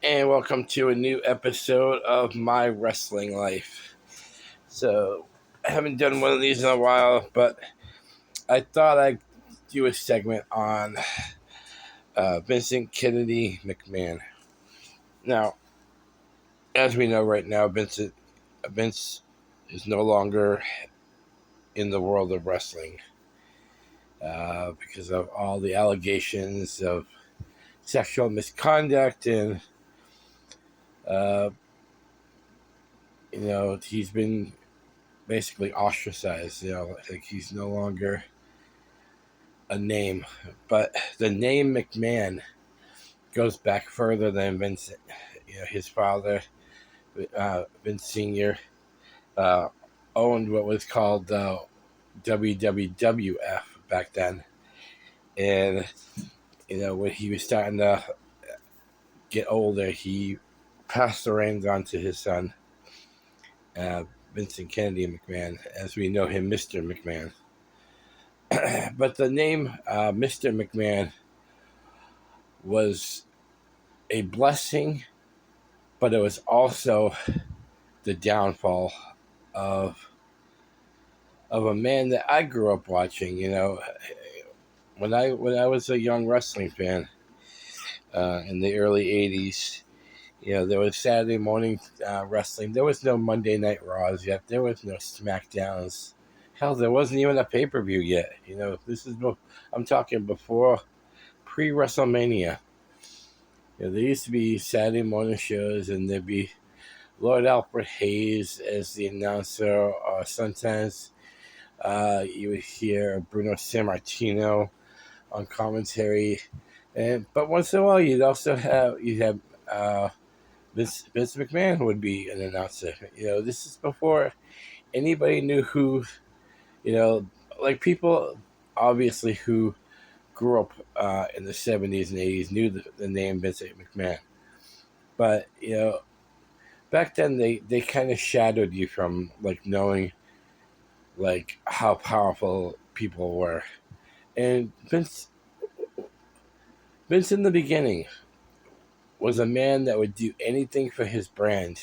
and welcome to a new episode of My Wrestling Life. So, I haven't done one of these in a while, but I thought I'd do a segment on Vincent Kennedy McMahon. Now, as we know right now, Vince is no longer in the world of wrestling because of all the allegations of sexual misconduct and uh, he's been basically ostracized. Like he's no longer a name. But the name McMahon goes back further than Vincent. His father, Vince Sr., uh, owned what was called WWWF back then. And, when he was starting to get older, he passed the reins on to his son, Vincent Kennedy McMahon, as we know him, Mr. McMahon. But the name Mr. McMahon was a blessing, but it was also the downfall of a man that I grew up watching. When I was a young wrestling fan in the early '80s, there was Saturday morning wrestling. There was no Monday Night Raws yet. There was no SmackDowns. Hell, there wasn't even a pay-per-view yet. I'm talking before pre-WrestleMania. There used to be Saturday morning shows, and there'd be Lord Alfred Hayes as the announcer, or sometimes you would hear Bruno Sammartino on commentary, but once in a while you'd have Vince McMahon would be an announcer. This is before anybody knew who, like people obviously who grew up in the 70s and 80s knew the name Vincent McMahon, but back then they kind of shadowed you from like knowing like how powerful people were. And Vince in the beginning was a man that would do anything for his brand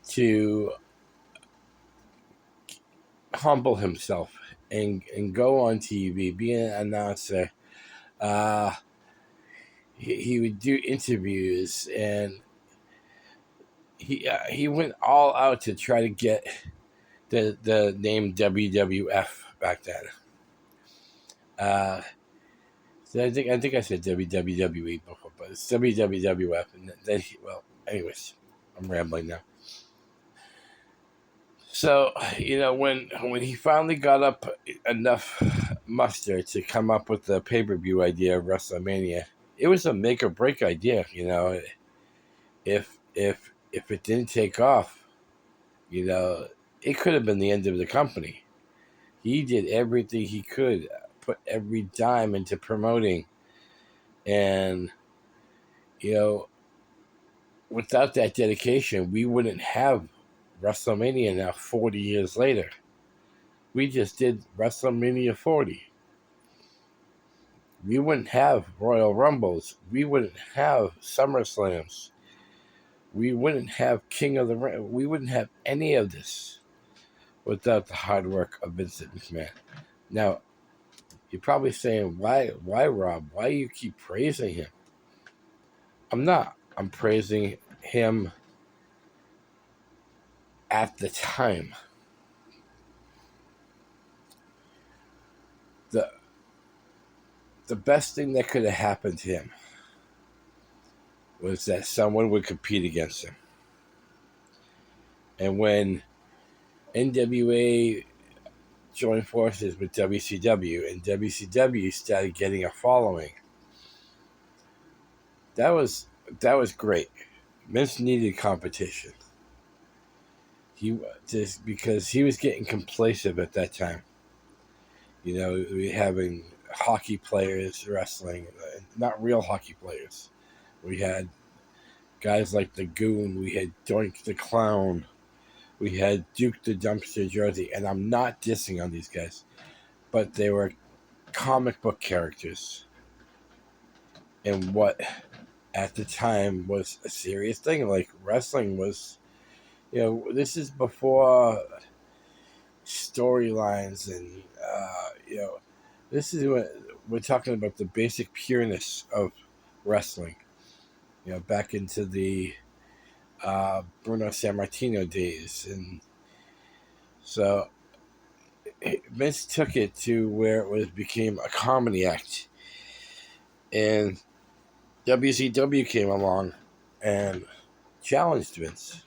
to humble himself and go on TV, be an announcer. He would do interviews, and he went all out to try to get the name WWF back then. So I think I said WWE before, but it's WWF. And then anyways, I'm rambling now. So when he finally got up enough muster to come up with the pay-per-view idea of WrestleMania, it was a make or break idea. If it didn't take off, it could have been the end of the company. He did everything he could, put every dime into promoting, and without that dedication, we wouldn't have WrestleMania now 40 years later. We just did WrestleMania 40. We wouldn't have Royal Rumbles. We wouldn't have SummerSlams. We wouldn't have King of the Ring. We wouldn't have any of this without the hard work of Vincent McMahon. Now, you're probably saying, why, Rob? Why do you keep praising him? I'm not. I'm praising him at the time. The best thing that could have happened to him was that someone would compete against him. And when NWA joined forces with WCW and WCW started getting a following, that was great. Vince needed competition. Because he was getting complacent at that time. We having hockey players wrestling, not real hockey players. We had guys like the Goon. We had Doink the Clown. We had Duke the Dumpster Jersey. And I'm not dissing on these guys, but they were comic book characters. And what at the time was a serious thing. Like wrestling was, this is before storylines and this is what we're talking about, the basic pureness of wrestling. Back into the Bruno Sammartino days, and so Vince took it to where it was became a comedy act, and WCW came along and challenged Vince.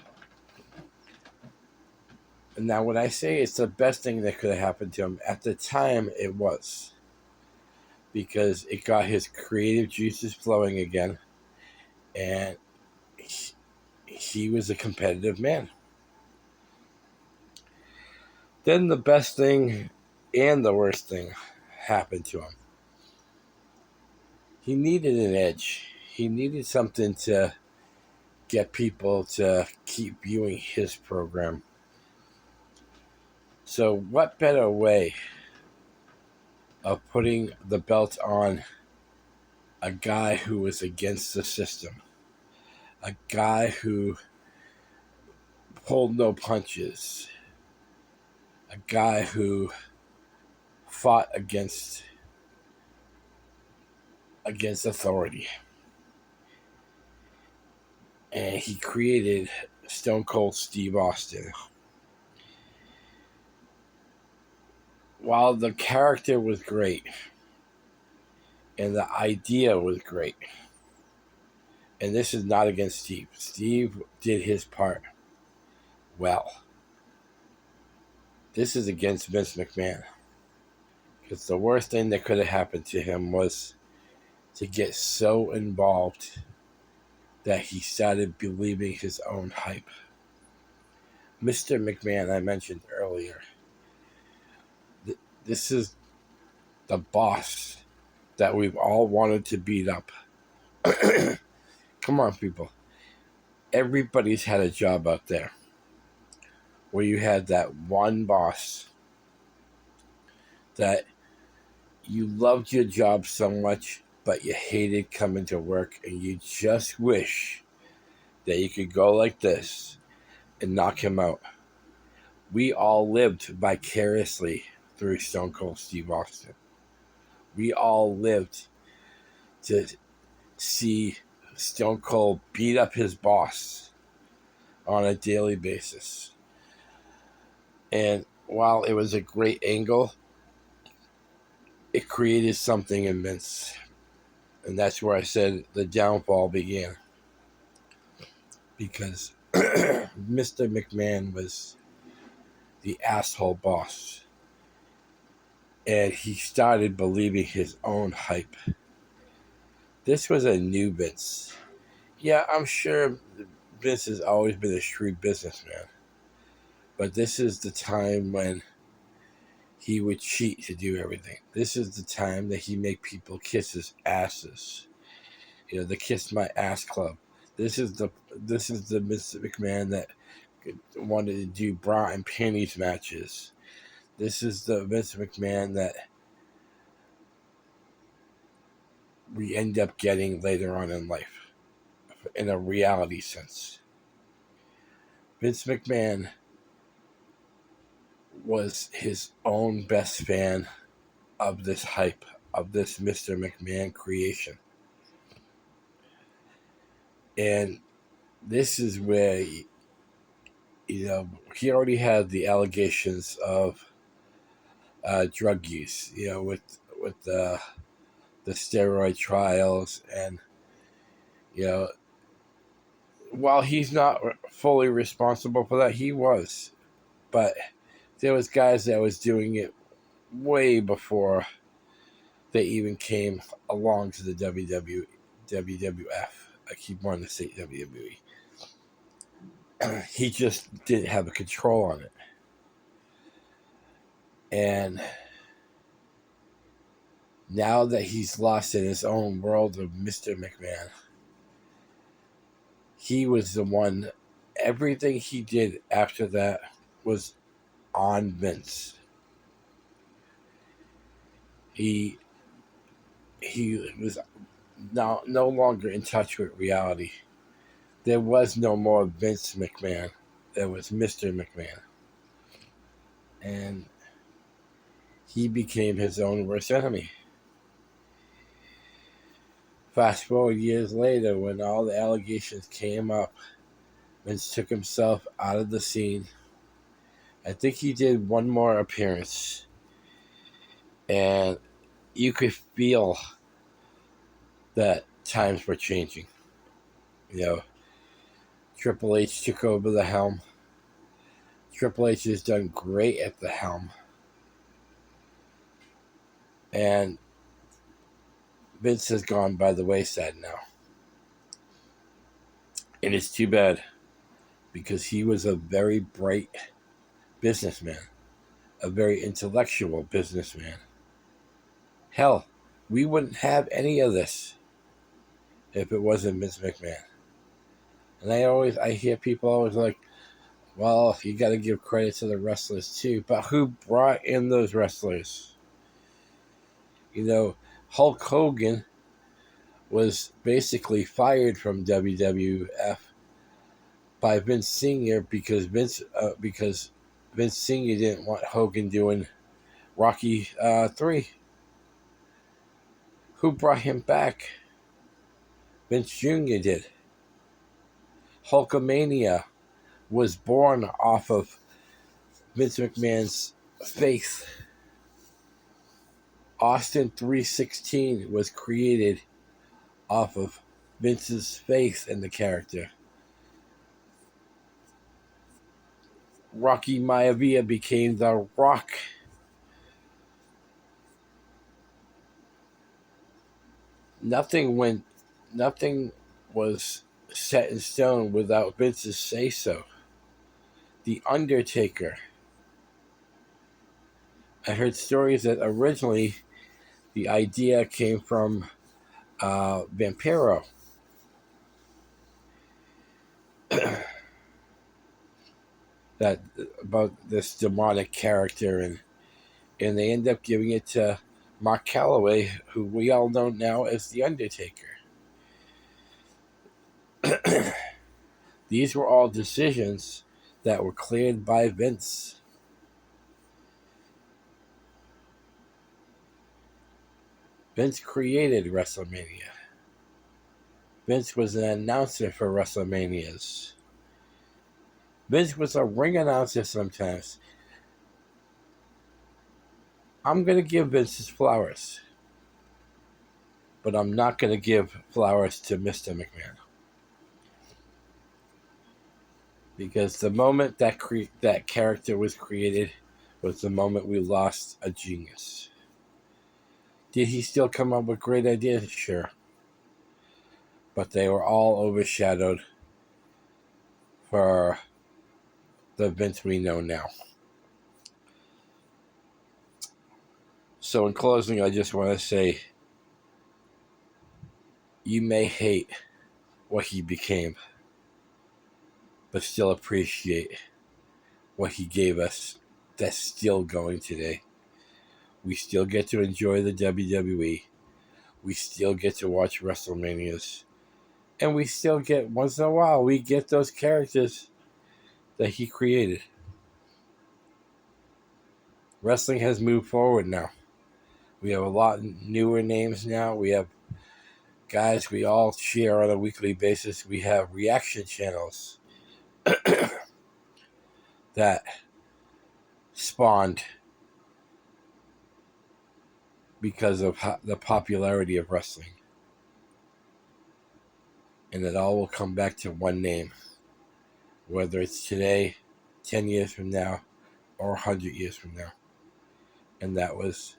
And now, when I say it's the best thing that could have happened to him, at the time it was, because it got his creative juices flowing again, and he was a competitive man. Then the best thing and the worst thing happened to him. He needed an edge. He needed something to get people to keep viewing his program. So what better way of putting the belt on a guy who was against the system, a guy who pulled no punches, a guy who fought against authority. And he created Stone Cold Steve Austin. While the character was great and the idea was great, and this is not against Steve. Steve did his part well. This is against Vince McMahon. Because the worst thing that could have happened to him was to get so involved that he started believing his own hype. Mr. McMahon, I mentioned earlier, this is the boss that we've all wanted to beat up. Come on, people. Everybody's had a job out there where you had that one boss that you loved your job so much, but you hated coming to work, and you just wish that you could go like this and knock him out. We all lived vicariously through Stone Cold Steve Austin. We all lived to see Stone Cold beat up his boss on a daily basis. And while it was a great angle, it created something in Vince. And that's where I said the downfall began. Because Mr. McMahon was the asshole boss. And he started believing his own hype. This was a new Vince. Yeah, I'm sure Vince has always been a shrewd businessman. But this is the time when he would cheat to do everything. This is the time that he made people kiss his asses. The Kiss My Ass Club. This is the Mr. McMahon that wanted to do bra and panties matches. This is the Vince McMahon that we end up getting later on in life, in a reality sense. Vince McMahon was his own best fan of this hype, of this Mr. McMahon creation. And this is where, he already had the allegations of drug use, with the steroid trials, and while he's not fully responsible for that, he was, but there was guys that was doing it way before they even came along to the WWF. I keep wanting to say WWE. He just didn't have a control on it. And now that he's lost in his own world of Mr. McMahon, he was the one, everything he did after that was on Vince. He was no longer in touch with reality. There was no more Vince McMahon. There was Mr. McMahon. And he became his own worst enemy. Fast forward years later, when all the allegations came up, Vince took himself out of the scene. I think he did one more appearance, and you could feel that times were changing. You know, Triple H took over the helm. Triple H has done great at the helm. And Vince has gone by the wayside now. And it's too bad, because he was a very bright businessman, a very intellectual businessman. Hell, we wouldn't have any of this if it wasn't Vince McMahon. And I hear people always like, well, you got to give credit to the wrestlers too. But who brought in those wrestlers? You know, Hulk Hogan was basically fired from WWF by Vince Sr. because Vince Sr. didn't want Hogan doing Rocky 3. Who brought him back? Vince Jr. did. Hulkamania was born off of Vince McMahon's faith. Austin 316 was created off of Vince's faith in the character. Rocky Maivia became The Rock. Nothing was set in stone without Vince's say-so. The Undertaker. I heard stories that originally the idea came from Vampiro. That about this demonic character, and they end up giving it to Mark Calloway, who we all know now as The Undertaker. These were all decisions that were cleared by Vince. Vince created WrestleMania. Vince was an announcer for WrestleManias. Vince was a ring announcer sometimes. I'm going to give Vince his flowers, but I'm not going to give flowers to Mr. McMahon. Because the moment that character was created was the moment we lost a genius. Did he still come up with great ideas? Sure. But they were all overshadowed for the Vince we know now. So in closing, I just want to say, you may hate what he became, but still appreciate what he gave us that's still going today. We still get to enjoy the WWE. We still get to watch WrestleManias. And we still get, once in a while, we get those characters that he created. Wrestling has moved forward now. We have a lot newer names now. We have guys we all share on a weekly basis. We have reaction channels that spawned because of the popularity of wrestling. And it all will come back to one name, whether it's today, 10 years from now, or 100 years from now. And that was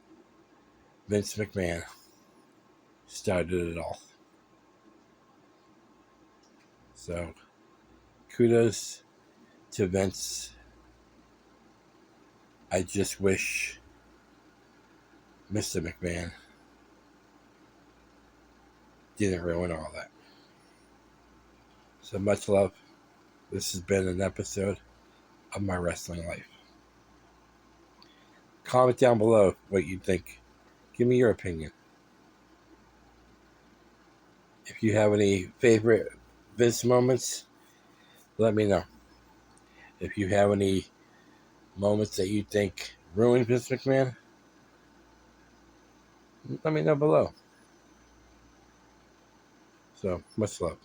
Vince McMahon. Started it all. So, kudos to Vince. I just wish Mr. McMahon didn't ruin all that. So much love. This has been an episode of My Wrestling Life. Comment down below what you think. Give me your opinion. If you have any favorite Vince moments, let me know. If you have any moments that you think ruined Vince McMahon, let me know below. So, much love.